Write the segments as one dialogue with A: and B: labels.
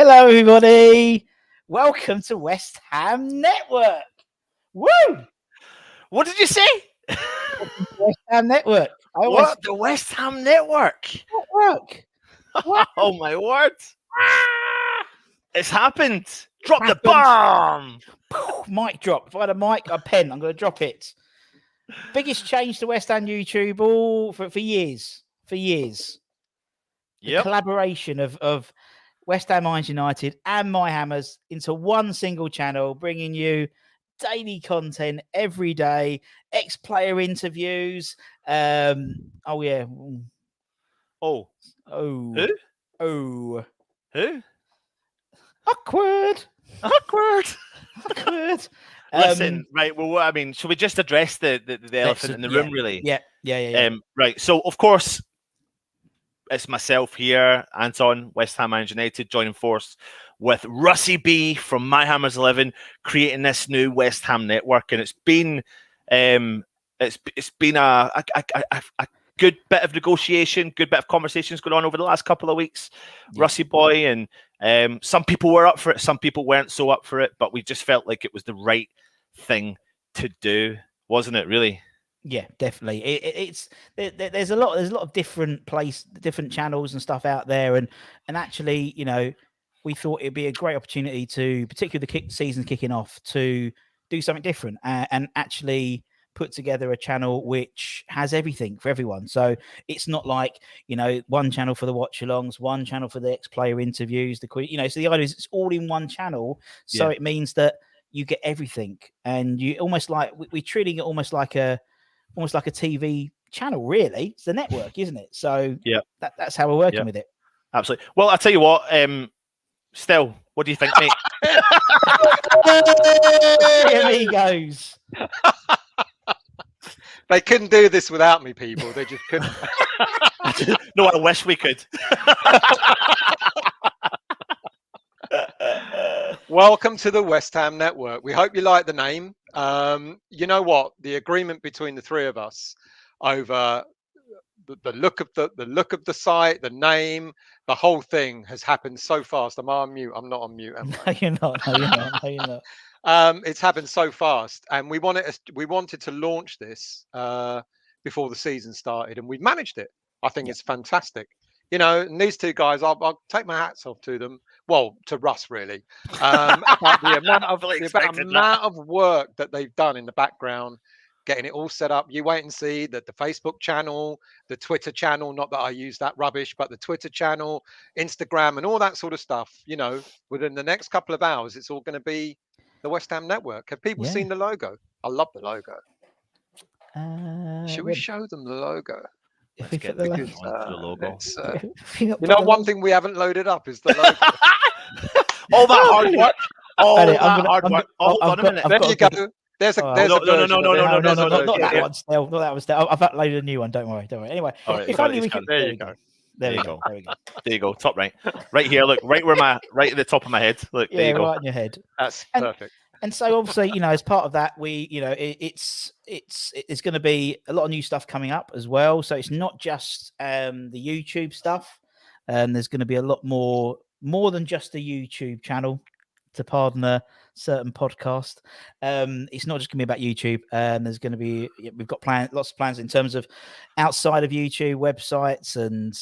A: Hello, everybody. Welcome to West Ham Network. Woo!
B: What did you say?
A: West Ham Network.
B: What? The West Ham Network?
A: Network. What?
B: Oh, my word. It's happened. Drop
A: Happened.
B: the bomb.
A: Mic drop. If I had a mic, a pen, I'm going to drop it. Biggest change to West Ham YouTube all for years. For years. The collaboration of West Ham United and My Hammers into one single channel, bringing you daily content every day, ex-player interviews. Oh yeah.
B: Oh.
A: Oh.
B: Who?
A: Oh.
B: Who?
A: Awkward.
B: Listen, right. Well, what I mean, should we just address the elephant in the room, really?
A: Yeah.
B: Right. So, of course, it's myself here, Anton, West Ham United, joining force with Russie B from My Hammers 11, creating this new West Ham network, and it's been a good bit of negotiation, good bit of conversations going on over the last couple of weeks. Yeah. Russie boy, and some people were up for it, some people weren't so up for it, but we just felt like it was the right thing to do, wasn't it? Really.
A: Yeah, definitely. There's a lot of different channels and stuff out there, and actually, you know, we thought it'd be a great opportunity to, particularly the season kicking off, to do something different and actually put together a channel which has everything for everyone. So it's not like, you know, one channel for the watch-alongs, one channel for the ex-player interviews, so the idea is it's all in one channel. So it means that you get everything, and you almost like we're treating it almost like a TV channel, really. It's the network, isn't it? So yeah, that's how we're working with it.
B: Absolutely. Well, I'll tell you what, Still, what do you think, mate?
A: Here he goes.
C: They couldn't do this without me, people. They just couldn't.
B: No, I wish we could.
C: Welcome to the West Ham Network. We hope you like the name. You know what? The agreement between the three of us over the look of the site, the name, the whole thing has happened so fast. Am I on mute? I'm not on mute.
A: No, you're not. No, you're not.
C: It's happened so fast, and we wanted to launch this before the season started, and we've managed it. I think it's fantastic. You know, and these two guys, I'll take my hats off to them. Well, to Russ, really, about the amount of work that they've done in the background, getting it all set up. You wait and see that the Facebook channel, the Twitter channel, not that I use that rubbish, but the Twitter channel, Instagram, and all that sort of stuff. You know, within the next couple of hours, it's all going to be the West Ham Network. Have people seen the logo? I love the logo. Should we show them the logo?
B: Let's get the logo.
C: You know, one thing we haven't loaded up is the logo.
B: All that hard work. Hard work. Hold on a minute.
C: There you go. There's a
B: no,
A: not that one still. Not that one still. I've uploaded a new one. Don't worry. Anyway,
B: if only we can. There you go. There you go. Top right. Right here. Look, right at the top of my head. Look, there you go.
A: Right in your head.
C: That's perfect.
A: And so obviously, you know, as part of that, we, you know, it's going to be a lot of new stuff coming up as well. So it's not just the YouTube stuff. There's going to be a lot more than just a YouTube channel, to pardon a certain podcast. It's not just going to be about YouTube. There's going to be, we've got lots of plans in terms of outside of YouTube, websites and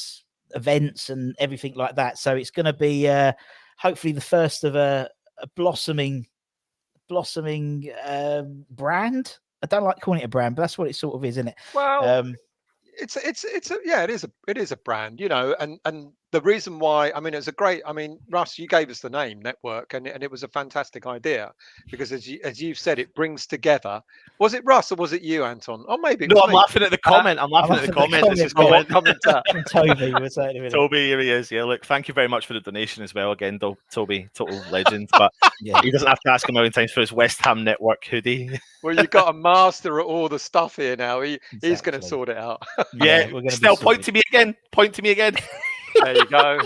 A: events and everything like that. So it's going to be hopefully the first of a blossoming brand. I don't like calling it a brand, but that's what it sort of is, isn't it?
C: Well, it is a brand, you know, and the reason why, I mean, it's a great, I mean, Russ, you gave us the name Network, and it was a fantastic idea because as you've said, it brings together. Was it Russ or was it you, Anton? Oh, maybe.
B: No, I'm laughing at the comment. I'm laughing at the comment. This is
A: commenter. Toby was
B: Toby, here he is. Yeah, look, thank you very much for the donation as well. Again, though, Toby, total legend. But yeah, he doesn't have to ask a million times for his West Ham Network hoodie.
C: Well, you've got a master at all the stuff here now. He's going to sort it out.
B: Yeah, still point to me again. There you go.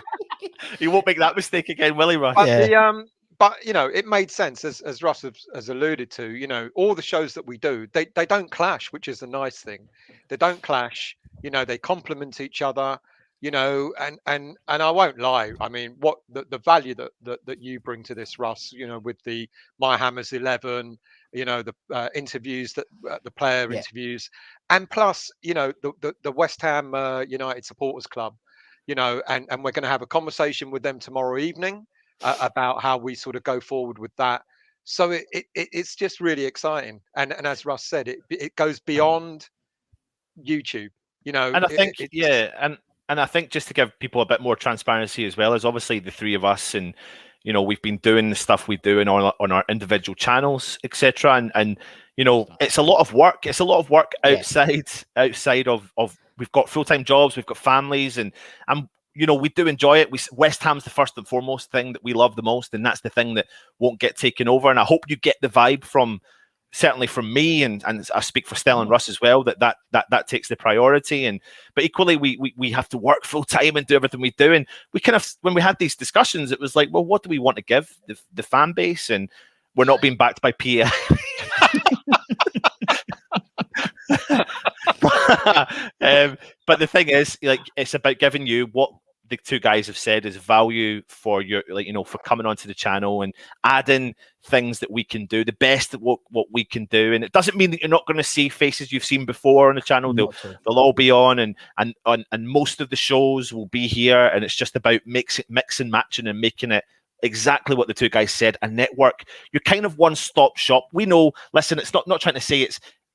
B: He won't make that mistake again, will he, Russ?
C: But but you know, it made sense as Russ has alluded to. You know, all the shows that we do, they don't clash, which is a nice thing. They don't clash. You know, they complement each other. you know, and I won't lie. I mean, what the value that you bring to this, Russ, you know, with the My Hammers 11, you know, the interviews that the player interviews, and plus, you know, the West Ham United Supporters Club, you know, and we're going to have a conversation with them tomorrow evening about how we sort of go forward with that. So it's just really exciting, and as Russ said, it goes beyond YouTube. You know,
B: And I think, and I think just to give people a bit more transparency as well, is obviously the three of us, and you know, we've been doing the stuff we do on our individual channels, etc. And you know, it's a lot of work. It's a lot of work outside of we've got full-time jobs, we've got families, and you know, we do enjoy it. West Ham's the first and foremost thing that we love the most, and that's the thing that won't get taken over. And I hope you get the vibe from, certainly from me, and I speak for Stella and Russ as well, that takes the priority. But equally, we have to work full time and do everything we do. And we kind of, when we had these discussions, it was like, well, what do we want to give the fan base? And we're not being backed by PA. But the thing is, like, it's about giving you what the two guys have said is value for your, like, you know, for coming onto the channel and adding things that we can do, the best at what we can do. And it doesn't mean that you're not going to see faces you've seen before on the channel. They'll all be on, and most of the shows will be here, and it's just about mix and matching and making it exactly what the two guys said, a network. You're kind of one-stop shop. We know, listen, it's not trying to say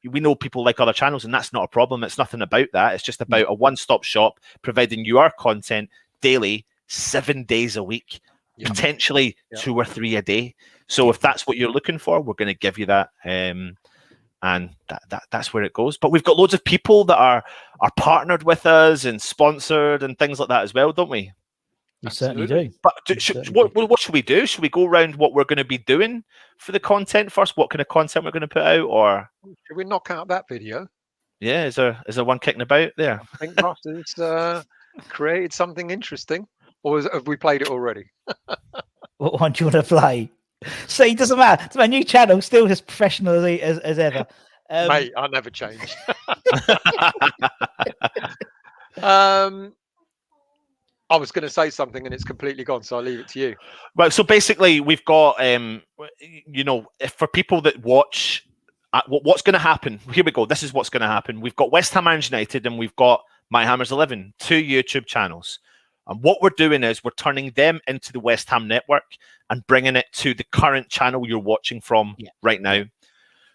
B: we know people like other channels, and that's not a problem. It's nothing about that. It's just about a one-stop shop providing you our content daily, 7 days a week, potentially 2 or 3 a day. So if that's what you're looking for, we're going to give you that. And that's where it goes. But we've got loads of people that are partnered with us and sponsored and things like that as well, don't we?
A: We certainly do.
B: But what should we do? Should we go around what we're going to be doing for the content first? What kind of content we're going to put out, or
C: should we knock out that video?
B: Yeah, is there one kicking about there?
C: I think Ross has created something interesting, or have we played it already?
A: What one do you want to play? See, it doesn't matter. It's my new channel, still as professional as ever.
C: Mate, I never change. I was going to say something and it's completely gone, so I'll leave it to you.
B: Well, so basically, we've got, you know, for people that watch, what's going to happen? Here we go. This is what's going to happen. We've got West Ham United and we've got My Hammers 11, 2 YouTube channels. And what we're doing is we're turning them into the West Ham network and bringing it to the current channel you're watching from right now.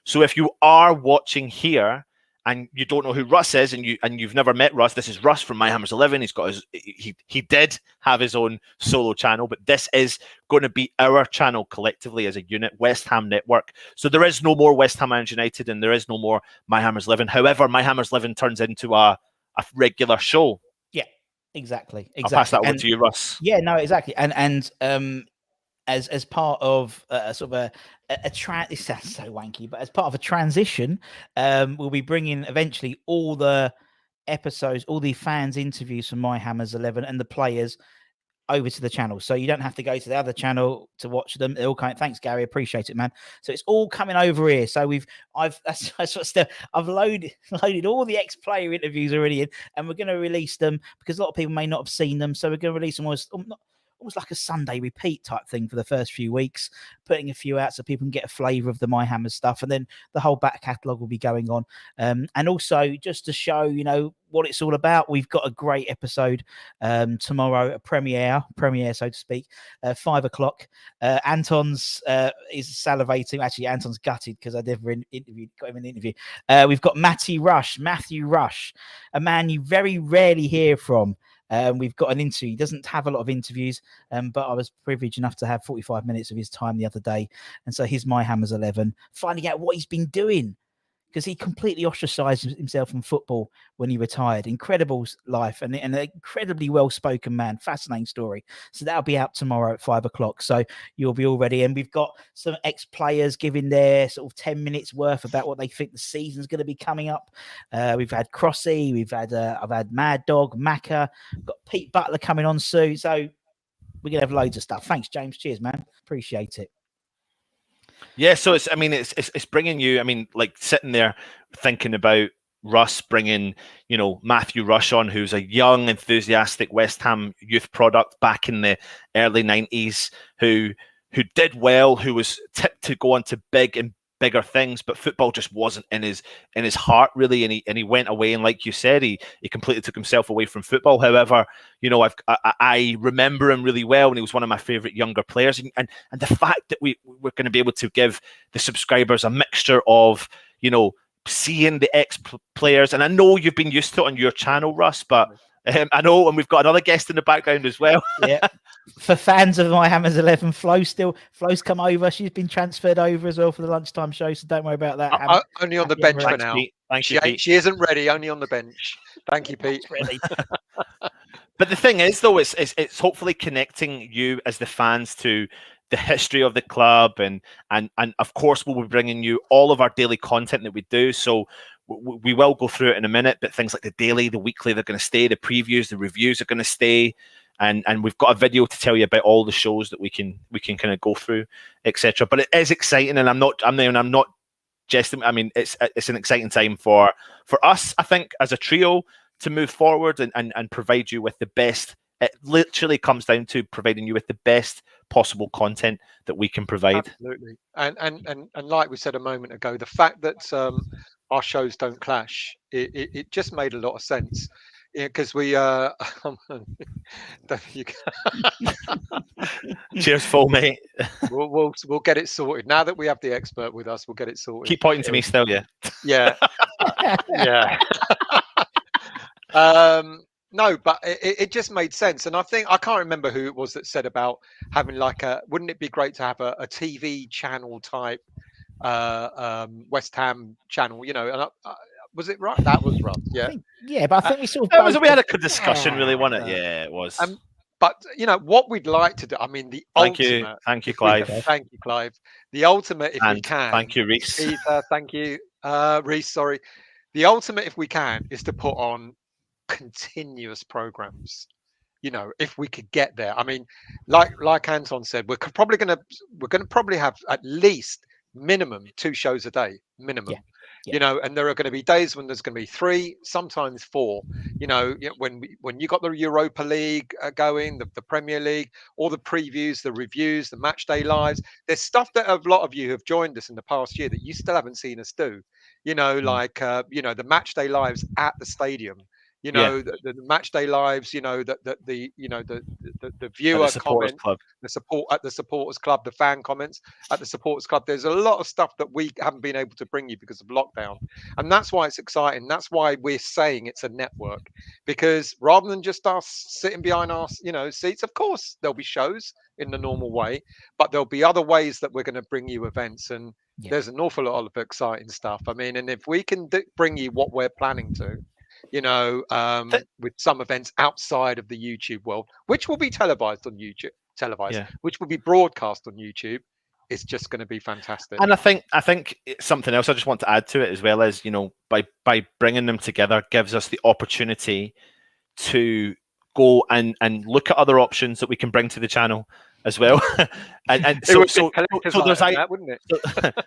B: So if you are watching here and you don't know who Russ is, and you've never met Russ, this is Russ from My Hammers 11. He's got his, he did have his own solo channel, but this is going to be our channel collectively as a unit, West Ham Network. So there is no more West Ham United and there is no more My Hammers 11. However, My Hammers 11 turns into a regular show.
A: Yeah, exactly.
B: I'll pass that over to you, Russ.
A: Yeah, no, exactly. And as part of sort of this sounds so wanky, but as part of a transition, we'll be bringing eventually all the episodes, all the fans' interviews from My Hammers 11 and the players over to the channel. So you don't have to go to the other channel to watch them. They're all coming. Thanks, Gary. Appreciate it, man. So it's all coming over here. So I've loaded all the ex-player interviews already in, and we're going to release them because a lot of people may not have seen them. So we're going to release them almost like a Sunday repeat type thing for the first few weeks, putting a few out so people can get a flavour of the My Hammers stuff, and then the whole back catalogue will be going on. And also just to show, you know, what it's all about, we've got a great episode tomorrow, a premiere, so to speak, 5 o'clock. Anton's is salivating. Actually, Anton's gutted because I never got him in the interview. We've got Matthew Rush, a man you very rarely hear from. We've got an interview. He doesn't have a lot of interviews, but I was privileged enough to have 45 minutes of his time the other day. And so here's My Hammers 11, finding out what he's been doing, because he completely ostracized himself from football when he retired. Incredible life and an incredibly well-spoken man. Fascinating story. So that'll be out tomorrow at 5 o'clock. So you'll be all ready. And we've got some ex-players giving their sort of 10 minutes worth about what they think the season's going to be coming up. We've had Crossy. I've had Mad Dog, Macca. We've got Pete Butler coming on soon. So we're going to have loads of stuff. Thanks, James. Cheers, man. Appreciate it.
B: Yeah, so it's bringing you, like sitting there thinking about Russ bringing, Matthew Rush on, who's a young, enthusiastic West Ham youth product back in the early 90s, who did well, who was tipped to go on to bigger things, but football just wasn't in his heart really, and he went away, and like you said, he completely took himself away from football. However, I remember him really well, and he was one of my favorite younger players, and the fact that we're going to be able to give the subscribers a mixture of seeing the ex-players, and I know you've been used to it on your channel, Russ, but I know, and we've got another guest in the background as well.
A: Yeah. For fans of my Hammers 11, Flo's come over. She's been transferred over as well for the lunchtime show, so don't worry about that.
C: Only on the bench for now.
B: Pete. Thank you, Pete.
C: She isn't ready. Only on the bench. Thank you, Pete.
B: But the thing is, though, it's hopefully connecting you as the fans to the history of the club, and of course we'll be bringing you all of our daily content that we do. So we will go through it in a minute, but things like the daily, the weekly, they're going to stay. The previews, the reviews are going to stay, and we've got a video to tell you about all the shows that we can kind of go through, etc. But it is exciting, and I'm not jesting. I mean, it's an exciting time for us, I think, as a trio, to move forward and provide you with the best. It literally comes down to providing you with the best possible content that we can provide.
C: Absolutely. And like we said a moment ago, the fact that our shows don't clash, it just made a lot of sense. Because we
B: Cheers, full mate.
C: We'll get it sorted. Now that we have the expert with us, we'll get it sorted.
B: Keep pointing to me still, yeah.
C: Yeah. Yeah. No, but it just made sense. And I think, I can't remember who it was that said about having wouldn't it be great to have a TV channel type West Ham channel, and was it right? That was right. Yeah.
A: But I think we sort of
B: we had a good discussion, really, wasn't it? Yeah, it was.
C: But what we'd like to do, I mean, the ultimate.
B: Thank you, Clive.
C: Thank you, Clive. The ultimate, if we can.
B: Thank you, Reese.
C: Thank you, Reese. Sorry. The ultimate, if we can, is to put on continuous programs. If we could get there. I mean, like Anton said, we're going to probably have at least minimum 2 shows a day, minimum. Yeah. And there are going to be days when there's going to be 3, sometimes 4. When you got the Europa League going, the Premier League, all the previews, the reviews, the match day lives, there's stuff that a lot of you have joined us in the past year that you still haven't seen us do. The match day lives at the stadium. The match day lives, the viewer comment, the support at the supporters club, the fan comments at the supporters club. There's a lot of stuff that we haven't been able to bring you because of lockdown, and that's why it's exciting. That's why we're saying it's a network, because rather than just us sitting behind our seats, of course there'll be shows in the normal way, but there'll be other ways that we're going to bring you events, and there's an awful lot of exciting stuff. I mean, and if we can bring you what we're planning to, with some events outside of the YouTube world, which will be televised on YouTube, which will be broadcast on YouTube, it's just going to be fantastic.
B: And I think something else I just want to add to it as well is, by bringing them together gives us the opportunity to go and look at other options that we can bring to the channel as well. and so there's
C: wouldn't it?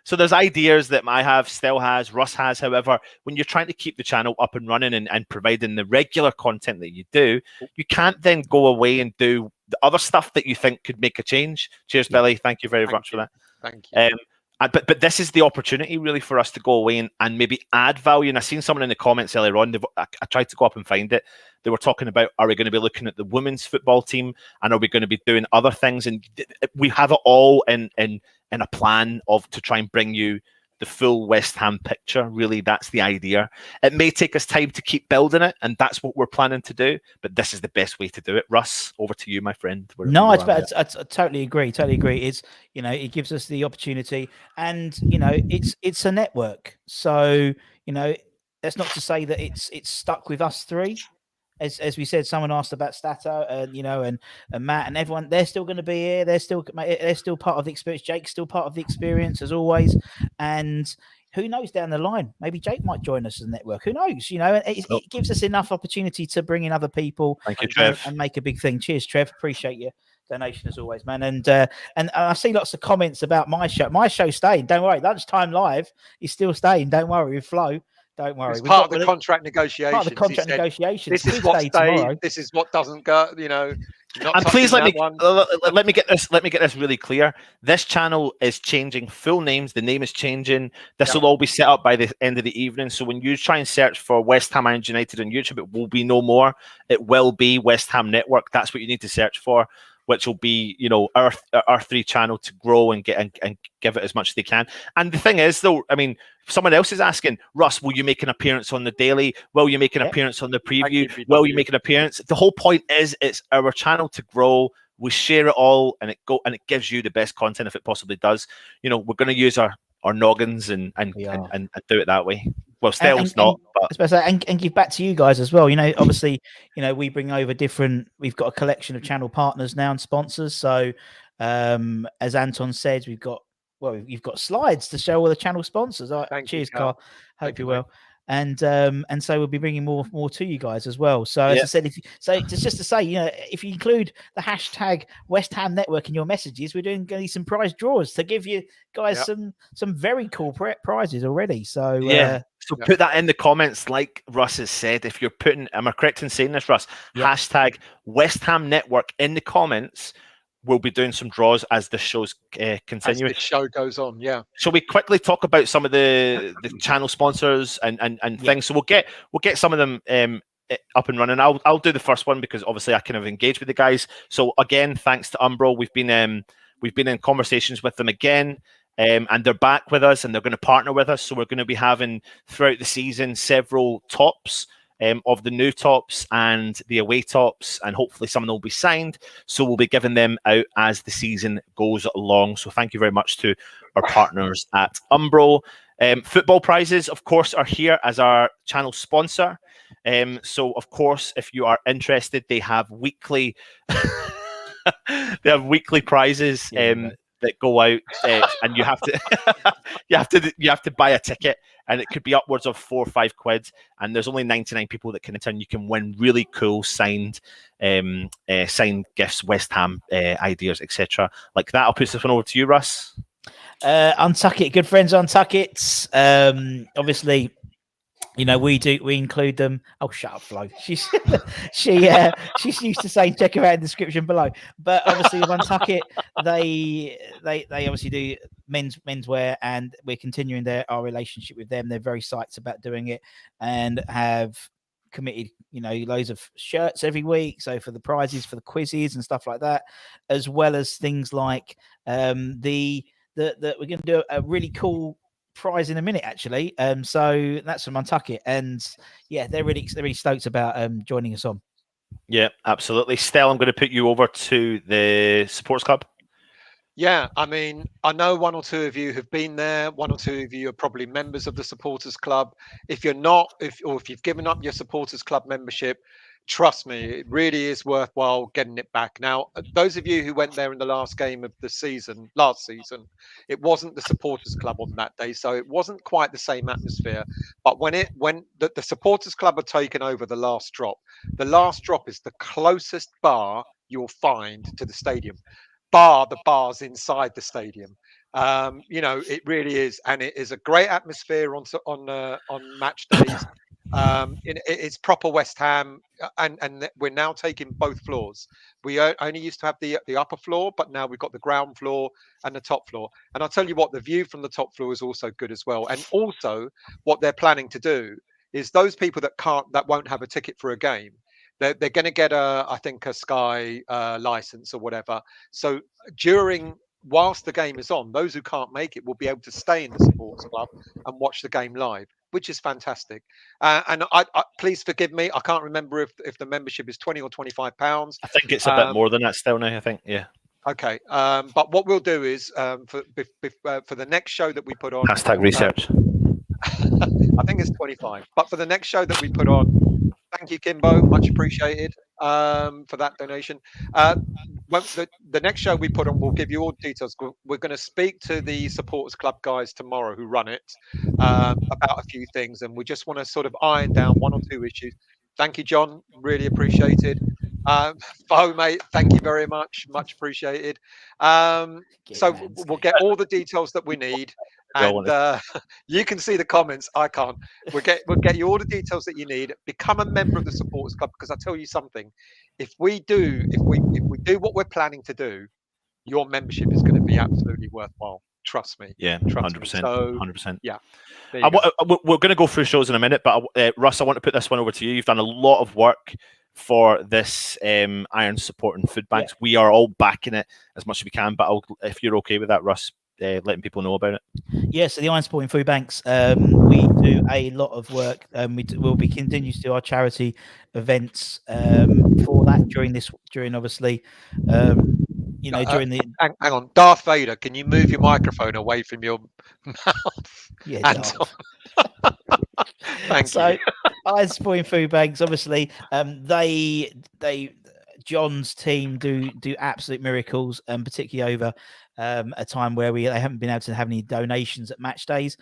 B: So there's ideas that I still has, Russ has. However, when you're trying to keep the channel up and running and providing the regular content that you do, you can't then go away and do the other stuff that you think could make a change. Cheers, Billy. Thank you very much for that.
C: Thank you.
B: But this is the opportunity really for us to go away and maybe add value. And I seen someone in the comments earlier on. I tried to go up and find it. They were talking about, are we going to be looking at the women's football team, and are we going to be doing other things? And we have it all in a plan to try and bring you the full West Ham picture. Really, that's the idea. It may take us time to keep building it, and that's what we're planning to do. But this is the best way to do it. Russ, over to you, my friend.
A: No, I totally agree. It's it gives us the opportunity, and it's a network. So that's not to say that it's stuck with us 3. As we said, someone asked about Stato and Matt and everyone. They're still going to be here. They're still part of the experience. Jake's still part of the experience as always. And who knows down the line, maybe Jake might join us as a network. Who knows? It gives us enough opportunity to bring in other people.
B: Thank you, Trev,
A: and make a big thing. Cheers, Trev. Appreciate your donation as always, man. And I see lots of comments about my show. My show staying. Don't worry. Lunchtime Live is still staying. Don't worry with Flo. Don't worry.
C: It's part of the contract negotiations.
A: Part of the contract negotiations.
C: This is what stays. This is what doesn't go. You know.
B: And please let me get this really clear. This channel is changing full names. The name is changing. This will all be set up by the end of the evening. So when you try and search for West Ham and United on YouTube, it will be no more. It will be West Ham Network. That's what you need to search for, which will be, you know, our 3 channel to grow and get and give it as much as they can. And the thing is, though, I mean, someone else is asking, Russ, will you make an appearance on the daily? Will you make an appearance on the preview? Will you make an appearance? The whole point is, it's our channel to grow. We share it all, and it gives you the best content if it possibly does. You know, we're going to use our noggins and do it that way. Well, Stell's not, but
A: and give back to you guys as well. You know, obviously, you know, we bring over we've got a collection of channel partners now and sponsors. So, as Anton said, you've got slides to show all the channel sponsors. Cheers, Carl. Hope you're well. And so we'll be bringing more to you guys as well. So as I said, just to say, you know, if you include the hashtag West Ham Network in your messages, we're doing some prize draws to give you guys some very cool prizes already. So
B: so put that in the comments, like Russ has said. If you're putting, am I correct in saying this, Russ? Hashtag West Ham Network in the comments. We'll be doing some draws as the show's continuing.
C: As the show goes on,
B: Shall we quickly talk about some of the channel sponsors and things? So we'll get some of them up and running. I'll do the first one because obviously I kind of engage with the guys. So again, thanks to Umbro, we've been in conversations with them again. And they're back with us, and they're going to partner with us. So we're going to be having throughout the season several tops of the new tops and the away tops, and hopefully some of them will be signed. So we'll be giving them out as the season goes along. So thank you very much to our partners at Umbro. Football prizes, of course, are here as our channel sponsor. So of course, if you are interested, they have weekly prizes. That go out, and you have to you have to buy a ticket, and it could be upwards of £4 or £5, and there's only 99 people that can attend. You can win really cool signed gifts, West Ham ideas, etc. like that. I'll put this one over to you, Russ.
A: Untuckit, good friends, Untuckit. Obviously, you know, we include them. Oh, shut up, Flo. She's used to saying check her out in the description below. But obviously, Untuckit, they obviously do menswear, and we're continuing our relationship with them. They're very psyched about doing it, and have committed, you know, loads of shirts every week. So for the prizes, for the quizzes and stuff like that, as well as things like we're going to do a really cool prize in a minute, actually. So that's from Untuckit, and they're really stoked about joining us on.
B: Yeah, absolutely. Stell, I'm going to put you over to the supporters club.
C: Yeah, I mean, I know one or two of you have been there. One or two of you are probably members of the supporters club. If you're not, if you've given up your supporters club membership, trust me, it really is worthwhile getting it back. Now, those of you who went there in the last game of the season, last season, it wasn't the supporters club on that day, so it wasn't quite the same atmosphere. But when the supporters club are taken over the last drop is the closest bar you'll find to the stadium. Bar the bars inside the stadium. You know, it really is, and it is a great atmosphere on match days. It's proper West Ham, and we're now taking both floors. We only used to have the upper floor, but now we've got the ground floor and the top floor. And I'll tell you what, the view from the top floor is also good as well. And also, what they're planning to do is those people that won't have a ticket for a game, they're going to get I think a Sky license or whatever. So whilst the game is on, those who can't make it will be able to stay in the supporters club and watch the game live, which is fantastic. And I please forgive me, I can't remember if the membership is £20 or £25.
B: I think it's a bit more than that still now, I think. Yeah.
C: Okay. But what we'll do is for the next show that we put on,
B: hashtag research.
C: I think it's 25. But for the next show that we put on, thank you, Kimbo. Much appreciated for that donation. The next show we put on, we'll give you all the details. We're going to speak to the supporters club guys tomorrow who run it about a few things, and we just want to sort of iron down one or two issues. Thank you, John. Really appreciated. Bo, mate, thank you very much. Much appreciated. So we'll get all the details that we need. And you can see the comments. I can't. We'll get you all the details that you need. Become a member of the supporters club, because I tell you something. If we do what we're planning to do, your membership is going to be absolutely worthwhile. Trust me.
B: Yeah,
C: Trust
B: 100%.
C: me. So
B: 100%.
C: yeah.
B: We're going to go through shows in a minute, but Russ, I want to put this one over to you. You've done a lot of work for this Iron Support and Food Banks. We are all backing it as much as we can, but if you're okay with that, Russ, letting people know about it.
A: Yeah, so the Iron Support and Food Banks, we do a lot of work. We'll be continuing to do our charity events for that during obviously, during the.
C: Hang on, Darth Vader, can you move your microphone away from your mouth?
A: Yeah,
C: Thank you.
A: Iron Support and Food Banks, obviously, John's team do absolute miracles, particularly over a time where they haven't been able to have any donations at match days.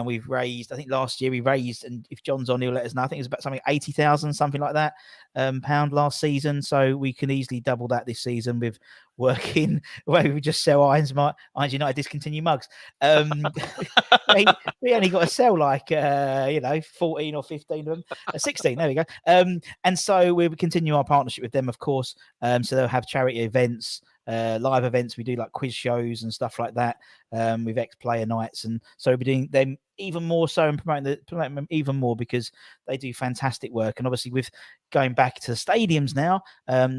A: We've raised, I think last year we raised, and if John's on, he'll let us know, I think it was about something 80,000, something like that, pound last season. So we can easily double that this season with working where we just sell Irons United discontinue mugs. We only got to sell like 14 or 15 of them, 16, there we go. And so we'll continue our partnership with them, of course. So they'll have charity events, live events. We do like quiz shows and stuff like that, with ex-player nights, and so we'll be doing them even more so and promoting them even more, because they do fantastic work. And obviously with going back to the stadiums now,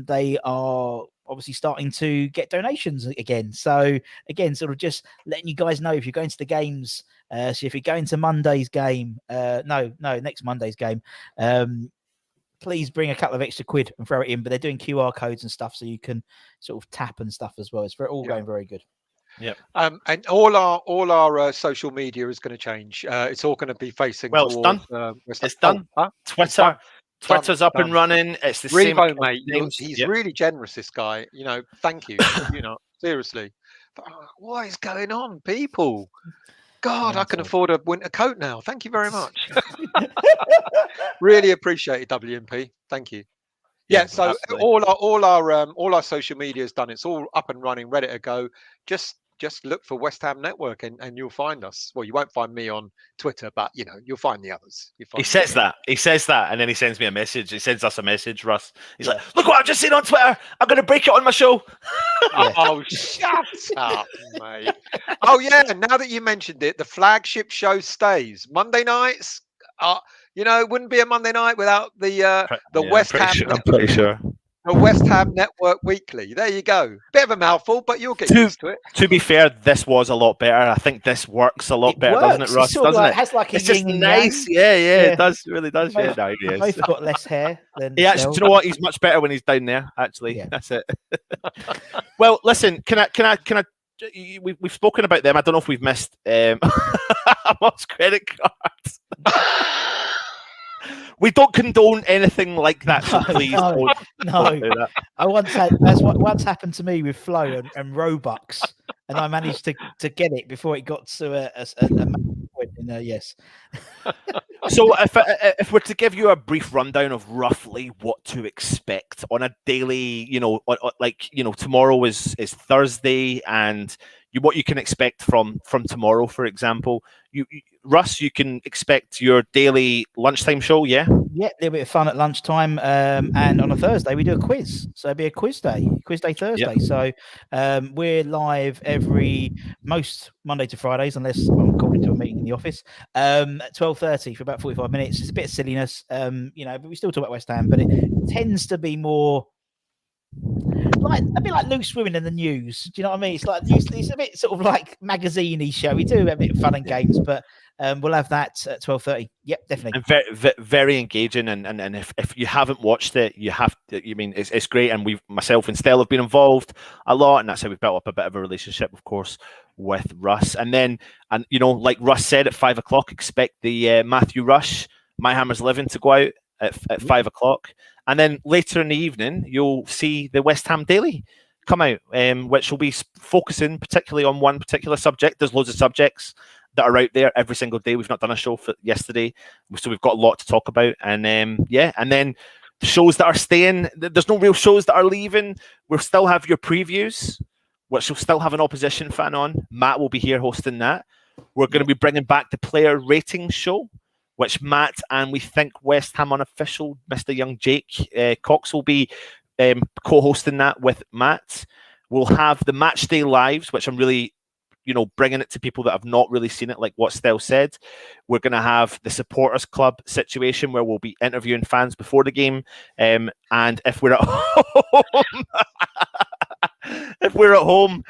A: they are obviously starting to get donations again. So again, sort of just letting you guys know, if you're going to the games, so if you're going to Monday's game, next Monday's game, please bring a couple of extra quid and throw it in. But they're doing QR codes and stuff, so you can sort of tap and stuff as well. It's going very good.
C: Yep. And all our social media is going to change. It's all going to be facing towards.
B: It's done.
C: Huh?
B: Twitter's up and running. It's the
C: Revo,
B: same,
C: mate. He's really generous, this guy. Thank you. Seriously. But, what is going on, people? God, I can afford a winter coat now. Thank you very much. Really appreciate it, WMP. Thank you. Yeah, so absolutely. all our social media is done. It's all up and running, ready to go. Just look for WESTHAM Network and you'll find us. Well, you won't find me on Twitter, but you'll find the others.
B: He says that, and then he sends me a message. He sends us a message, Russ. He's like, "Look what I've just seen on Twitter. I'm going to break it on my show."
C: Oh, shut up, mate. Oh yeah, now that you mentioned it, the flagship show stays Monday nights. It wouldn't be a Monday night without the WESTHAM.
B: I'm pretty sure.
C: A WESTHAM Network Weekly. There you go. Bit of a mouthful, but you'll get used to it.
B: To be fair, this was a lot better. I think this works a lot better, doesn't it, Russ? Doesn't it?
A: It has like
B: it's just nice. Yeah, it does. It really does.
A: Both got less hair than.
B: Do you know what? He's much better when he's down there. Actually, that's it. Well, listen. Can I? We've spoken about them. I don't know if we've missed Amos credit cards. We don't condone anything like that, so please don't do that.
A: I once had that's what once happened to me with Flow and Robux, and I managed to get it before it got to a point. Yes.
B: So if we're to give you a brief rundown of roughly what to expect on a daily, tomorrow is Thursday, and what you can expect from tomorrow, for example, Russ, you can expect your daily lunchtime show, yeah?
A: Yeah, a little bit of fun at lunchtime, and on a Thursday we do a quiz, so it'll be a quiz day Thursday. Yep. So we're live most Monday to Fridays, unless I'm called into a meeting in the office, at 12:30 for about 45 minutes. It's a bit of silliness, but we still talk about West Ham, but it tends to be more like a bit like Loose Women in the News. Do you know what I mean? It's a bit sort of like magazine-y show. We do have a bit of fun and games, but we'll have that at 12:30. Yep, definitely.
B: And very, very engaging. And if you haven't watched it, you have to. It's great. And myself and Stella have been involved a lot, and that's how we've built up a bit of a relationship, of course, with Russ. And then, like Russ said, at 5 o'clock, expect the Matthew Rush, My Hammer's Living, to go out at 5 o'clock. And then later in the evening, you'll see the West Ham Daily come out, which will be focusing particularly on one particular subject. There's loads of subjects that are out there every single day. We've not done a show for yesterday, so we've got a lot to talk about. And and then the shows that are staying, there's no real shows that are leaving. We'll still have your previews, which will still have an opposition fan on. Matt will be here hosting that. We're going to be bringing back the player rating show, which Matt and we think West Ham unofficial Mr. Young Jake Cox will be co-hosting that with Matt. We'll have the matchday lives, which I'm really, bringing it to people that have not really seen it, like what Stell said. We're going to have the supporters club situation where we'll be interviewing fans before the game. And if we're at home,